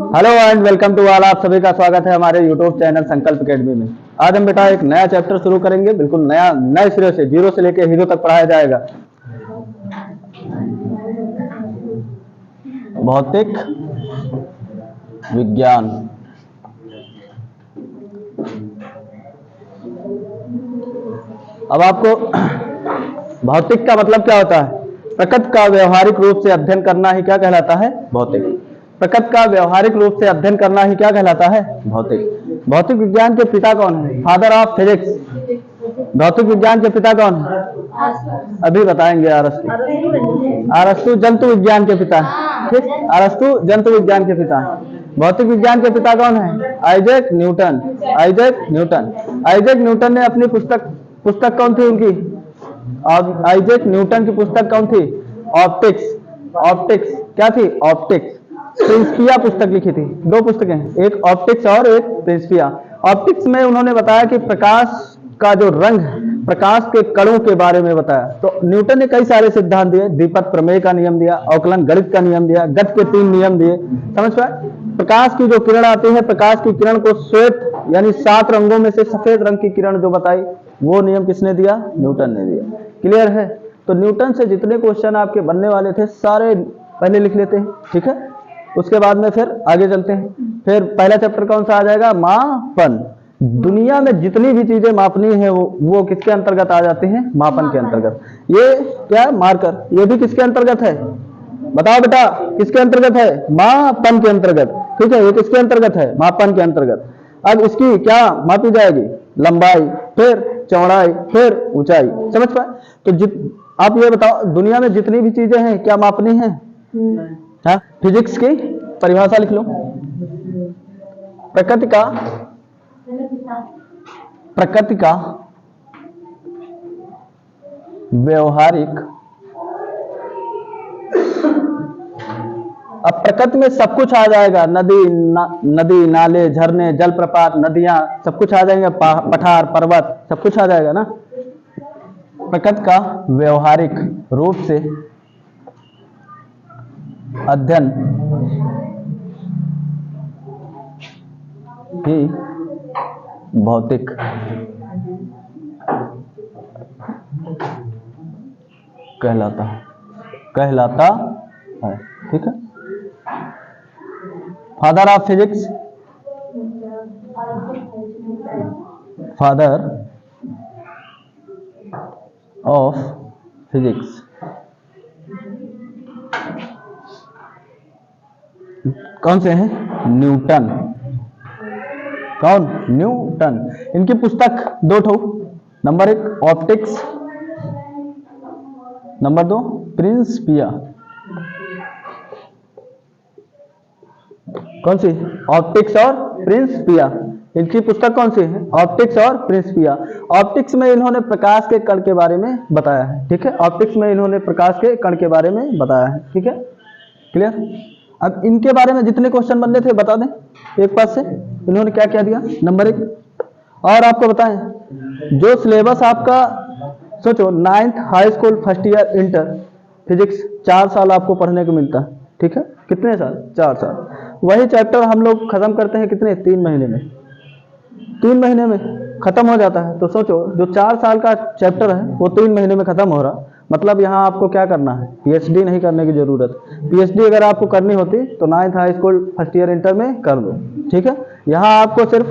Hello and welcome to all. आप सभी का स्वागत है हमारे यूट्यूब चैनल संकल्प एकेडमी में। आज हम बेटा एक नया चैप्टर शुरू करेंगे, बिल्कुल नया, नए सिरे से, जीरो से लेकर हीरो तक पढ़ाया जाएगा। भौतिक विज्ञान। अब आपको भौतिक का मतलब क्या होता है? प्रकृति का व्यवहारिक रूप से अध्ययन करना ही क्या कहलाता है? भौतिक। प्रकृति का व्यवहारिक रूप से अध्ययन करना ही क्या कहलाता है? भौतिक। भौतिक विज्ञान के पिता कौन है? Father of physics. भौतिक विज्ञान के पिता कौन है? अभी बताएंगे। अरस्तु। अरस्तु जंतु विज्ञान के पिता है। ठीक, अरस्तु जंतु विज्ञान के पिता है। भौतिक विज्ञान के पिता कौन है? Isaac Newton. Isaac Newton. Isaac Newton ने अपनी पुस्तक कौन थी उनकी? आइजैक न्यूटन की पुस्तक कौन थी? ऑप्टिक्स। ऑप्टिक्स क्या थी? ऑप्टिक्स। प्रिंसिपिया पुस्तक लिखी थी। दो पुस्तकें, एक ऑप्टिक्स और एक प्रिंसिपिया। ऑप्टिक्स में उन्होंने बताया कि प्रकाश का जो रंग है, प्रकाश के कणों के बारे में बताया। तो न्यूटन ने कई सारे सिद्धांत दिए। द्विपद प्रमेय का नियम दिया, अवकलन गणित का नियम दिया, गति के 3 नियम दिए। समझ पाए? प्रकाश की जो किरण आती है, प्रकाश की किरण को श्वेत यानी 7 रंगों में से सफेद रंग की किरण जो बताई, वो नियम किसने दिया? न्यूटन ने दिया। क्लियर है? तो न्यूटन से जितने क्वेश्चन आपके बनने वाले थे सारे पहले लिख लेते हैं। ठीक है, उसके बाद में फिर आगे चलते हैं। फिर पहला चैप्टर कौन सा आ जाएगा? मापन। दुनिया में जितनी भी चीजें मापनी है वो किसके अंतर्गत आ जाते हैं? मापन के अंतर्गत। ये क्या? मार्कर। ये भी किसके अंतर्गत है? बताओ बेटा, किसके अंतर्गत है? मापन के अंतर्गत। ठीक है, ये किसके अंतर्गत है? मापन के अंतर्गत। अब इसकी क्या मापी जाएगी? लंबाई, फिर चौड़ाई, फिर ऊंचाई। समझ पाए? तो आप ये बताओ, दुनिया में जितनी भी चीजें हैं क्या मापनी है? हाँ, फिजिक्स की परिभाषा लिख लो। प्रकृति का व्यवहारिक। अब प्रकृति में सब कुछ आ जाएगा। नदी, नाले, झरने, जलप्रपात, नदियां, सब कुछ आ जाएंगे। पठार, पर्वत, सब कुछ आ जाएगा ना। प्रकृति का व्यवहारिक रूप से अध्ययन ही भौतिक कहलाता है। ठीक है। Father of physics, father of physics कौन से हैं? न्यूटन। कौन? न्यूटन। इनकी पुस्तक 2 ठो। Number 1 optics, number 2 Principia. कौन सी? ऑप्टिक्स और प्रिंसिपिया। इनकी पुस्तक कौन सी है? ऑप्टिक्स और प्रिंसिपिया। ऑप्टिक्स में इन्होंने प्रकाश के कण के बारे में बताया है। ठीक है, ऑप्टिक्स में इन्होंने प्रकाश के कण के बारे में बताया है। ठीक है, क्लियर? अब इनके बारे में जितने क्वेश्चन बनने थे बता दें एक पास से। इन्होंने क्या क्या दिया? नंबर 1, और आपको बताएं, जो सिलेबस आपका, सोचो 9th high school first year inter physics 4 साल आपको पढ़ने को मिलता है। ठीक है, कितने साल? 4 साल। वही चैप्टर हम लोग खत्म करते हैं कितने? 3 महीने में। 3 महीने में खत्म हो जाता है। तो सोचो, जो 4 साल का चैप्टर है वो 3 महीने में खत्म हो रहा। मतलब यहाँ आपको क्या करना है? पीएचडी नहीं करने की जरूरत। पीएचडी अगर आपको करनी होती तो 9th high school first year inter में कर लो। ठीक है, यहाँ आपको सिर्फ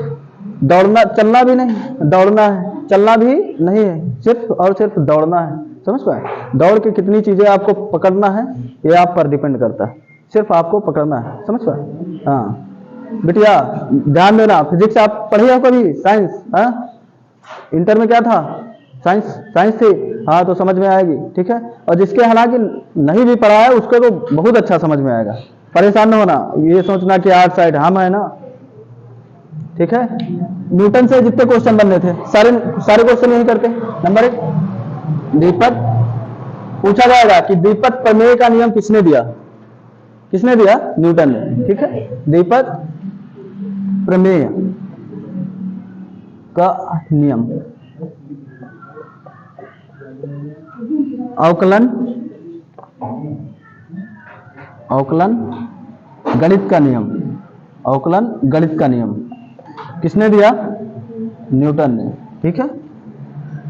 दौड़ना, चलना भी नहीं, दौड़ना है, चलना भी नहीं है, सिर्फ और सिर्फ दौड़ना है। समझ पाए? दौड़ के कितनी चीजें आपको पकड़ना है ये आप पर डिपेंड करता है। सिर्फ आपको पकड़ना है। समझ पाए? हाँ बिटिया, ध्यान देना। फिजिक्स आप पढ़ी हो कभी? साइंस? हाँ, इंटर में क्या था? साइंस थी। हाँ, तो समझ में आएगी। ठीक है, और जिसके हालांकि नहीं भी पढ़ा है उसको तो बहुत अच्छा समझ में आएगा। परेशान न होना, ये सोचना कि आर्ट साइड हम है ना। ठीक है, न्यूटन से जितने क्वेश्चन बनने थे सारे क्वेश्चन यही करते हैं। नंबर 1 द्विपद। पूछा जाएगा कि द्विपद प्रमेय का नियम किसने दिया? किसने दिया? न्यूटन ने। ठीक है, द्विपद प्रमेय का नियम। अवकलन गणित का नियम। अवकलन गणित का नियम किसने दिया? न्यूटन ने। ठीक है।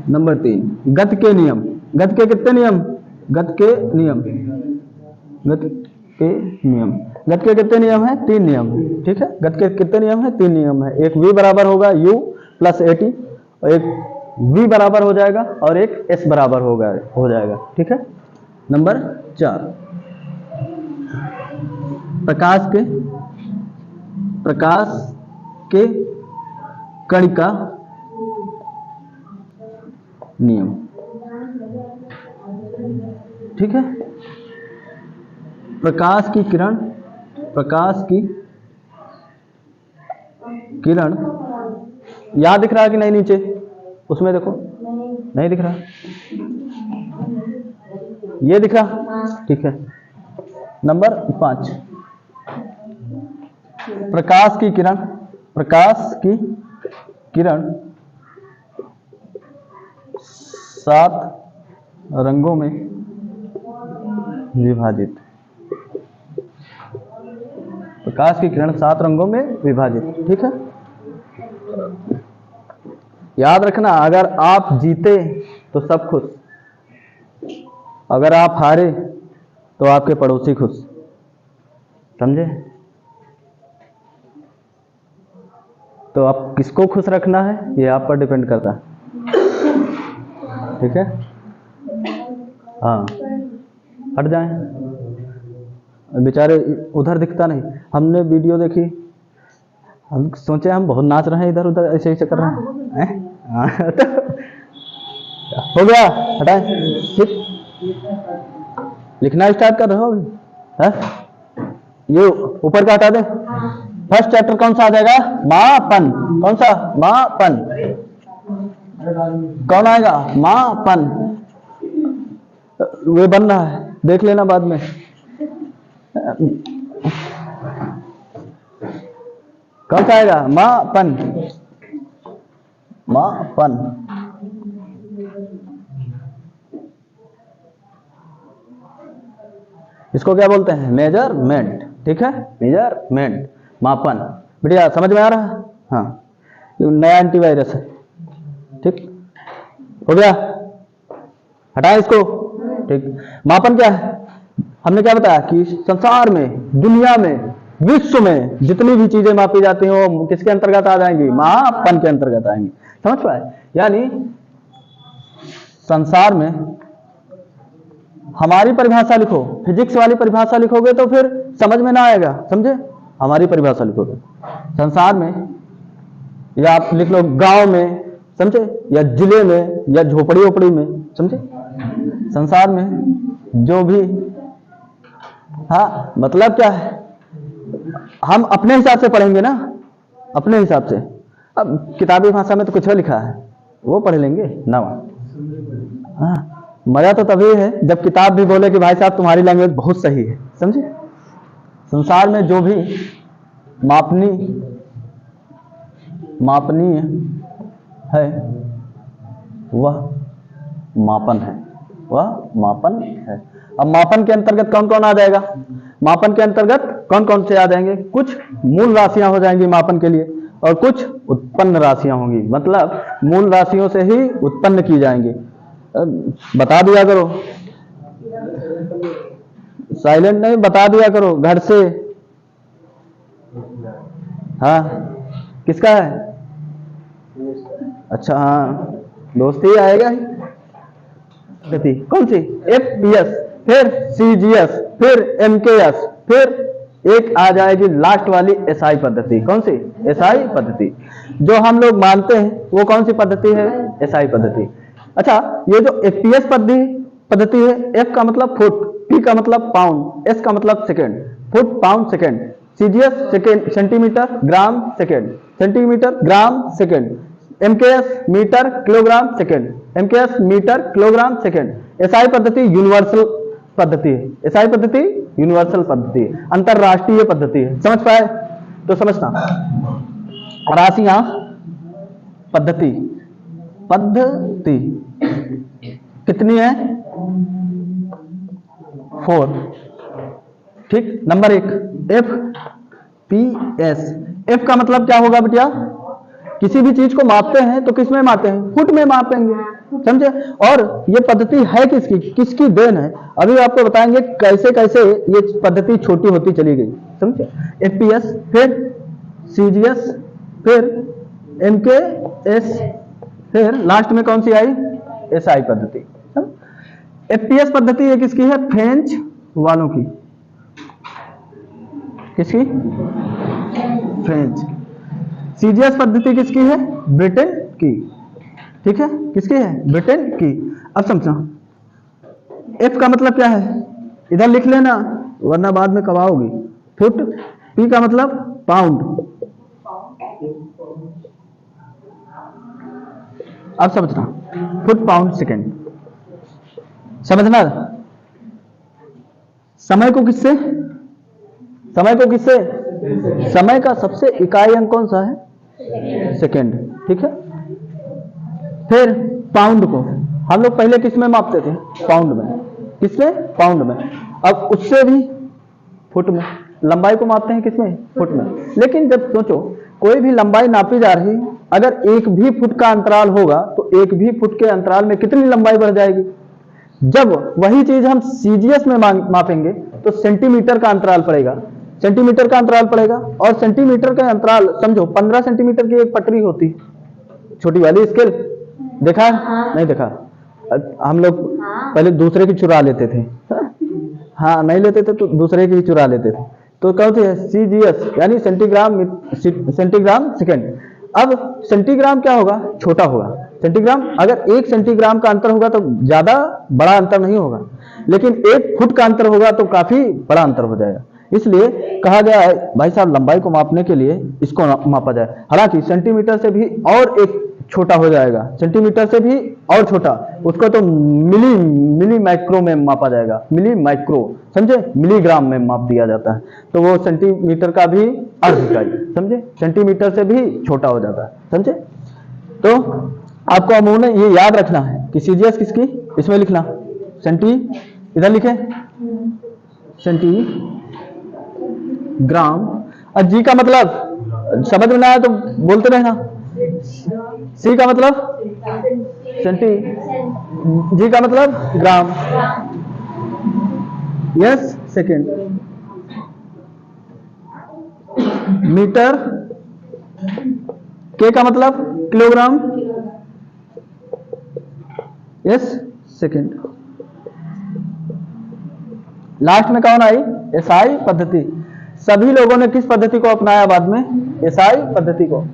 नंबर 3 गति के नियम। गति के कितने नियम? गति के नियम, गति के नियम, गति के कितने नियम है? 3 नियम। ठीक है। गति के कितने नियम है? 3 नियम है। एक v बराबर होगा u प्लस at, और एक v बराबर हो जाएगा और एक s बराबर हो जाएगा। ठीक है। नंबर 4 प्रकाश के कण का नियम। ठीक है। प्रकाश की किरण याद दिख रहा है कि नहीं? नीचे उसमें देखो, नहीं दिख रहा, ये दिख रहा। ठीक है। नंबर 5 प्रकाश की किरण 7 रंगों में विभाजित। प्रकाश की किरण 7 रंगों में विभाजित। ठीक है। याद रखना, अगर आप जीते तो सब खुश, अगर आप हारे तो आपके पड़ोसी खुश। समझे? तो आप किसको खुश रखना है ये आप पर डिपेंड करता है। ठीक है। हाँ, हट जाएं, बेचारे उधर दिखता नहीं। हमने वीडियो देखी, हम सोचे हम बहुत नाच रहे हैं इधर उधर, ऐसे ऐसे कर रहे हैं। तो हो गया, हटाएं। ठीक, लिखना स्टार्ट कर रहे हो अभी? है ये ऊपर का हटा दे। फर्स्ट चैप्टर कौन सा आ जाएगा? मापन। कौन सा? मापन। कौन आएगा? मापन। वे बन रहा है, देख लेना बाद में। कौन सा आएगा? मापन। मापन। इसको क्या बोलते हैं? मेजरमेंट। ठीक है। मेजरमेंट, मापन। बढ़िया, समझ में आ रहा है? हाँ, नया एंटीवायरस है। ठीक, हो गया, हटाए इसको। ठीक, मापन क्या है? हमने क्या बताया कि संसार में, दुनिया में, विश्व में जितनी भी चीजें मापी जाती हैं वो किसके अंतर्गत आ जाएंगी? मापन के अंतर्गत आएंगी। समझ पाए? यानी संसार में हमारी परिभाषा लिखो, फिजिक्स वाली परिभाषा लिखोगे तो फिर समझ में ना आएगा। समझे? हमारी परिभाषा लिखोगे संसार में, या आप लिख लो गांव में, समझे, या जिले में, या झोपड़ी ओपड़ी में। समझे? संसार में जो भी, हाँ, मतलब क्या है, हम अपने हिसाब से पढ़ेंगे ना, अपने हिसाब से। अब किताबी भाषा में तो कुछ लिखा है वो पढ़ लेंगे ना। हाँ, मजा तो तभी है जब किताब भी बोले कि भाई साहब तुम्हारी लैंग्वेज बहुत सही है। समझे? संसार में जो भी मापनीय है वह मापन है, वह मापन है। अब मापन के अंतर्गत कौन कौन आ जाएगा? मापन के अंतर्गत कौन कौन से आ जाएंगे? कुछ मूल राशियां हो जाएंगी मापन के लिए, और कुछ उत्पन्न राशियां होंगी, मतलब मूल राशियों से ही उत्पन्न की जाएंगी। बता दिया करो, साइलेंट नहीं, बता दिया करो घर से। हाँ, किसका है? अच्छा, हाँ, दोस्ती आएगा ही। गति कौन सी? FPS, फिर CGS, फिर MKS, फिर एक आ जाएगी लास्ट वाली SI पद्धति। कौन सी? SI पद्धति। जो हम लोग मानते हैं वो कौन सी पद्धति है? SI पद्धति। अच्छा, ये जो FPS पद्धति है, F का मतलब फुट, P का मतलब पाउंड, S का मतलब second, foot pound second, CGS second, centimetre gram second, centimetre gram second, MKS metre kilogram second, MKS metre kilogram second. SI पद्धति यूनिवर्सल पद्धति है। SI पद्धति यूनिवर्सल पद्धति है, अंतरराष्ट्रीय पद्धति है। समझ पाए? तो समझना, राशियां पद्धति कितनी है? 4। ठीक, नंबर 1 F PS। F का मतलब क्या होगा बेटिया? किसी भी चीज को मापते हैं तो किस में मापते हैं? फुट में मापेंगे, समझे? और ये पद्धति है किसकी? किसकी देन है? अभी आपको बताएंगे कैसे कैसे ये पद्धति छोटी होती चली गई, समझे? FPS, फिर CGS, फिर MKS, फिर लास्ट में कौन सी आई? SI पद्धति। FPS पद्धति ये किसकी है? फ्रेंच वालों की। किसकी? फ्रेंच। CGS पद्धति किसकी है? ब्रिटेन की। ठीक है, किसकी है? ब्रिटेन की। अब समझो F का मतलब क्या है? इधर लिख लेना वरना बाद में कबाओगी। फुट। P का मतलब पाउंड। अब समझना, फुट पाउंड सेकेंड। समझना, समय को किससे? समय को किससे? समय का सबसे इकाई अंक कौन सा है? सेकेंड। ठीक है, फिर पाउंड को हम लोग पहले किस में मापते थे? पाउंड में। किसमें? पाउंड में। अब उससे भी फुट में। लंबाई को मापते हैं किसमें? फुट में। लेकिन जब सोचो कोई भी लंबाई नापी जा रही, अगर एक भी फुट का अंतराल होगा तो एक भी फुट के अंतराल में कितनी लंबाई बढ़ जाएगी? जब वही चीज हम CGS में मापेंगे तो सेंटीमीटर का अंतराल पड़ेगा, सेंटीमीटर का अंतराल पड़ेगा। और सेंटीमीटर का अंतराल समझो 15 सेंटीमीटर की एक पटरी होती है, छोटी वाली स्केल। देखा है? नहीं देखा? हम लोग पहले दूसरे की चुरा लेते थे। हाँ, नहीं लेते थे तो दूसरे की चुरा लेते थे। तो कौन सी है? CGS यानी सेंटीग्राम सेकेंड। अब सेंटीग्राम क्या होगा? छोटा होगा। सेंटीग्राम, अगर 1 सेंटीग्राम का अंतर होगा तो ज्यादा बड़ा अंतर नहीं होगा, लेकिन 1 फुट का अंतर होगा तो काफी बड़ा अंतर हो जाएगा। इसलिए कहा गया है भाई साहब लंबाई को मापने के लिए इसको मापा जाए। हालांकि सेंटीमीटर से भी और एक छोटा हो जाएगा, सेंटीमीटर से भी और छोटा, उसको तो मिली माइक्रो में मापा जाएगा। मिली माइक्रो, समझे? मिलीग्राम में माप दिया जाता है। तो वो सेंटीमीटर का भी अर्ध इकाई, समझे? सेंटीमीटर से भी छोटा हो जाता है, समझे? तो आपको अमूमन ये याद रखना है कि CGS किसकी? इसमें लिखना सेंटी, इधर लिखे सेंटीग्राम। और G का मतलब समझ में ना आया तो बोलते रहना। C का मतलब सेंटी, G का मतलब ग्राम, यस सेकेंड। मीटर, K का मतलब किलोग्राम, यस सेकेंड। लास्ट में कौन आई? SI पद्धति। सभी लोगों ने किस पद्धति को अपनाया बाद में? SI पद्धति को।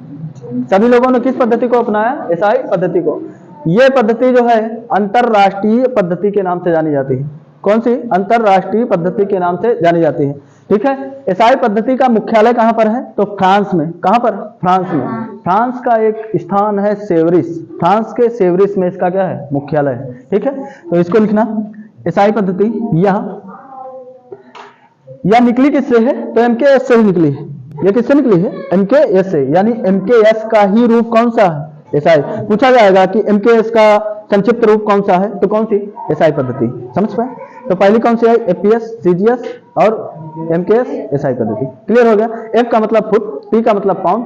सभी लोगों ने किस पद्धति को अपनाया? SI पद्धति को। यह पद्धति जो है अंतरराष्ट्रीय पद्धति के नाम से जानी जाती है। कौन सी? अंतरराष्ट्रीय पद्धति के नाम से जानी जाती है। ठीक है, SI पद्धति का मुख्यालय कहां पर है? तो फ्रांस में। कहां पर? फ्रांस में। फ्रांस का एक स्थान है सेवरिस। फ्रांस के सेवरिस में इसका क्या है? मुख्यालय है। ठीक है, तो इसको लिखना SI पद्धति। यह निकली किससे है? तो MKS से ही निकली है। ये किससे निकली है? MKS से। यानी MKS का ही रूप कौन सा है? SI। पूछा जाएगा कि MKS का संक्षिप्त रूप कौन सा है? तो कौन सी? SI पद्धति। समझ पाए? तो पहली कौन सी आई? FPS, CGS और MKS, SI पद्धति। क्लियर हो गया? F का मतलब फुट, P का मतलब पाउंड,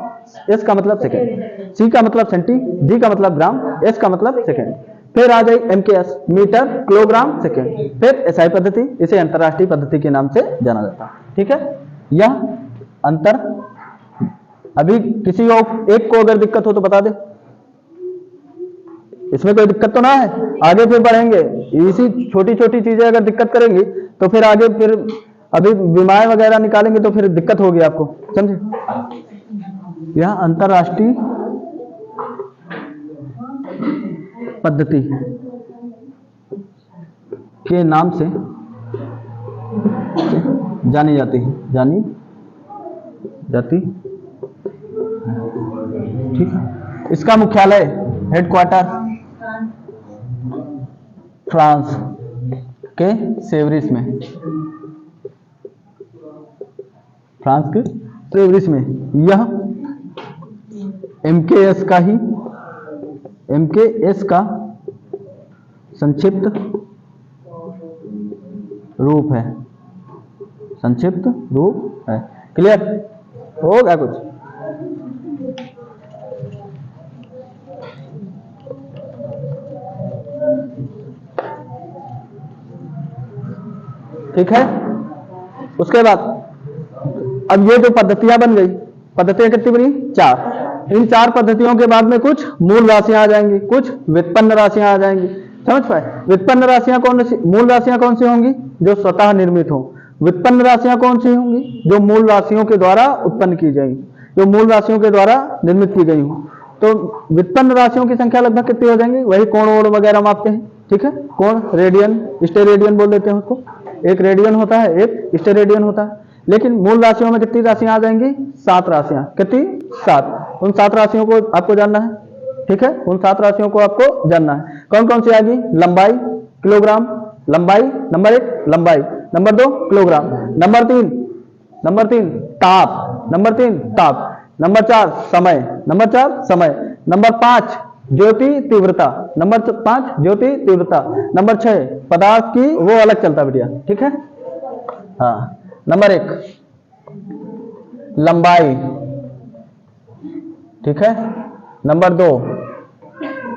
S का मतलब सेकेंड, C का मतलब सेंटी, G का मतलब ग्राम, S का मतलब सेकेंड। फिर आ जाए MKS, मीटर, किलोग्राम, सेकेंड। फिर SI पद्धति, इसे अंतरराष्ट्रीय पद्धति के नाम से जाना जाता है। ठीक है, यह अंतर। अभी किसी एक को अगर दिक्कत हो तो बता दे, इसमें कोई दिक्कत तो ना है? आगे फिर बढ़ेंगे, इसी छोटी छोटी चीजें अगर दिक्कत करेंगी तो फिर आगे फिर अभी बीमार वगैरह निकालेंगे तो फिर दिक्कत होगी आपको, समझे? यह अंतरराष्ट्रीय पद्धति के नाम से जानी जाती है, ठीक है। इसका मुख्यालय, हेडक्वार्टर फ्रांस के सेवरिस में, फ्रांस के सेवरिस में। यह MKS का संक्षिप्त रूप है, संक्षिप्त रूप है। क्लियर? होगा कुछ। ठीक है, उसके बाद अब ये जो पद्धतियां बन गई, पद्धतियां कितनी बनी? 4। इन 4 पद्धतियों के बाद में कुछ मूल राशियां आ जाएंगी, कुछ व्युत्पन्न राशियां आ जाएंगी। समझ पाए? व्युत्पन्न राशियां कौन सी, मूल राशियां कौन सी होंगी? जो स्वतः निर्मित हो। व्युत्पन्न राशियां कौन सी होंगी? जो मूल राशियों के द्वारा उत्पन्न की जाएंगी, जो मूल राशियों के द्वारा निर्मित की गई हो। तो व्युत्पन्न राशियों की संख्या लगभग कितनी हो जाएंगी? वही कोण ओण वगैरह मापते हैं। ठीक है, कोण, रेडियन, स्टेरेडियन बोल देते हैं उसको। एक रेडियन होता है, एक स्टेरेडियन होता है। लेकिन मूल राशियों में कितनी राशियां आ जाएंगी? 7 राशियां। कितनी? 7। उन 7 राशियों को आपको जानना है। ठीक है, उन 7 राशियों को आपको जानना है। कौन कौन सी आएगी? लंबाई, किलोग्राम, लंबाई, नंबर 1 लंबाई, नंबर 2 किलोग्राम, नंबर 3 ताप, नंबर 3 ताप, नंबर 4 समय, नंबर 4 समय, नंबर 5 ज्योति तीव्रता, नंबर 5 ज्योति तीव्रता, नंबर 6 पदार्थ की, वो अलग चलता बेटिया। ठीक है, हाँ। नंबर 1 लंबाई, ठीक है। नंबर 2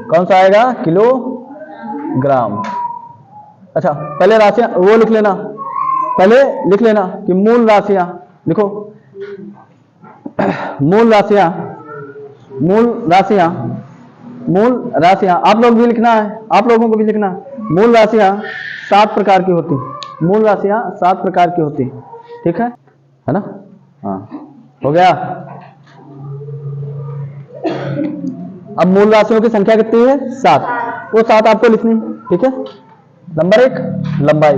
कौन सा आएगा? किलोग्राम। अच्छा, पहले राशियां वो लिख लेना, पहले लिख लेना कि मूल राशियां, लिखो मूल राशियां, मूल राशियां, मूल राशियां, आप लोग भी लिखना है, आप लोगों को भी लिखना है। मूल राशियां 7 प्रकार की होती, मूल राशियां 7 प्रकार की होती। ठीक है ना? हाँ, हो गया। अब मूल राशियों की संख्या कितनी है? 7। वो 7 आपको लिखनी है। ठीक है, नंबर 1 लंबाई,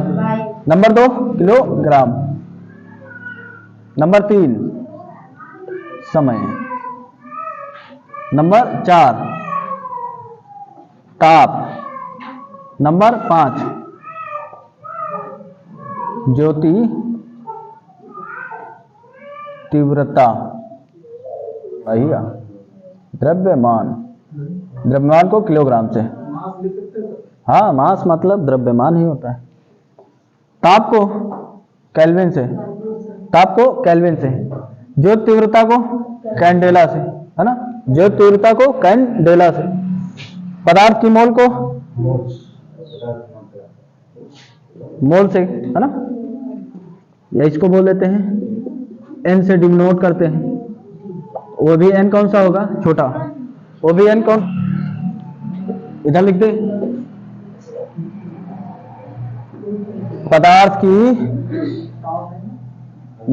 नंबर 2 किलोग्राम, नंबर 3 समय, नंबर 4 ताप, नंबर 5 ज्योति तीव्रता, द्रव्यमान, द्रव्यमान को किलोग्राम से, हाँ मास मतलब द्रव्यमान ही होता है। ताप को केल्विन से, ताप को केल्विन से, ज्योति तीव्रता को कैंडेला से, है ना, ज्योति तीव्रता को कैंडेला से, पदार्थ की मोल को मोल से, है ना, या इसको बोल देते हैं एन से डिनोट करते हैं। वो भी एन कौन सा होगा? छोटा। वो भी एन कौन, इधर लिख दे, पदार्थ की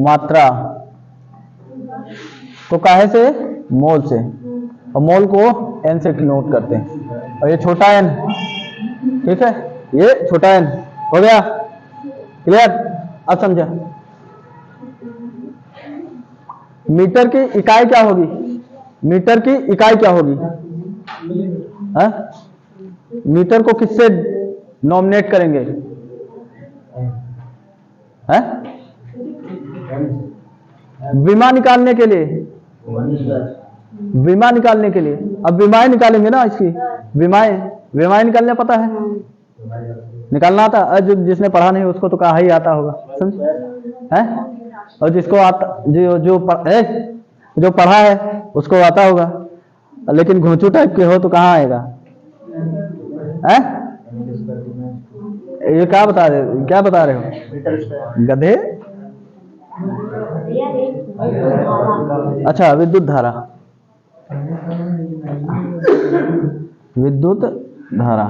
मात्रा तो काहे से? मोल से, और मोल को एन से डिनोट करते हैं। और ये छोटा एन, ठीक है, ये छोटा एन। हो गया क्लियर? अब समझा। मीटर की इकाई क्या होगी? मीटर की इकाई क्या होगी? है? मीटर को किससे नॉमिनेट करेंगे? है? विमा निकालने के लिए, विमा निकालने के लिए। अब विमाएं निकालेंगे ना, इसकी विमाएं निकालने पता है? निकालना आता? जिसने पढ़ा नहीं उसको तो कहा ही आता होगा, समझ है? और जिसको आता, जो पढ़ा है उसको आता होगा, लेकिन घोंचू टाइप के हो तो कहाँ आएगा? है? ये क्या बता रहे हो गधे? अच्छा, विद्युत धारा, विद्युत धारा,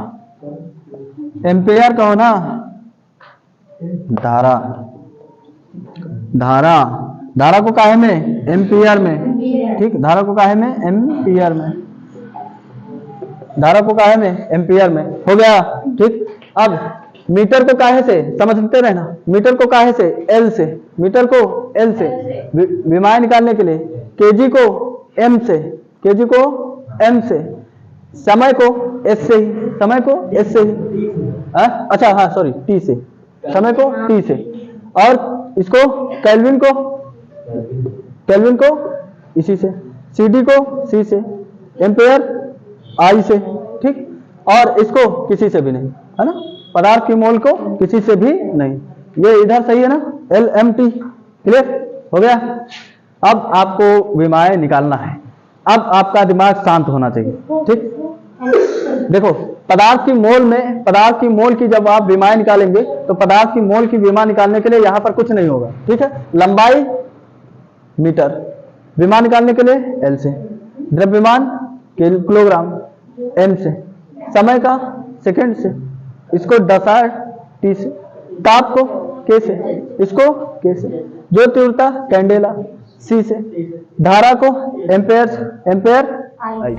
एम्पेयर कहो ना, धारा, धारा, धारा को काहे में? एम्पियर में। ठीक, धारा को काहे में? एम्पियर में। धारा को काहे में? एम्पियर में। हो गया। ठीक, अब मीटर को काहे से? समझते रहना, मीटर को काहे से? एल से, मीटर को एल से। विमाएं निकालने के लिए केजी को एम से, केजी को एम से, समय को एस से ही, समय को एस से ही, अच्छा हाँ सॉरी टी से, समय को टी से, और इसको केल्विन को इसी से, सीडी को सी से, एम्पेयर आई से। ठीक, और इसको किसी से भी नहीं, है ना, पदार्थ की मोल को किसी से भी नहीं। ये इधर सही है ना, एल एम टी। क्लियर हो गया? अब आपको विमाएं निकालना है। अब आपका दिमाग शांत होना चाहिए, ठीक। देखो, पदार्थ की मोल की जब आप विमाएं निकालेंगे तो पदार्थ की मोल की विमा निकालने के लिए यहां पर कुछ नहीं होगा, ठीक है। लंबाई मीटर, विमा निकालने के लिए एल से, द्रव्यमान किलोग्राम एम से, समय का सेकंड से, इसको दशांश टी से, ताप को के से, इसको के से, जो तीव्रता कैंडेला सी से, धारा को एम्पेयर आई।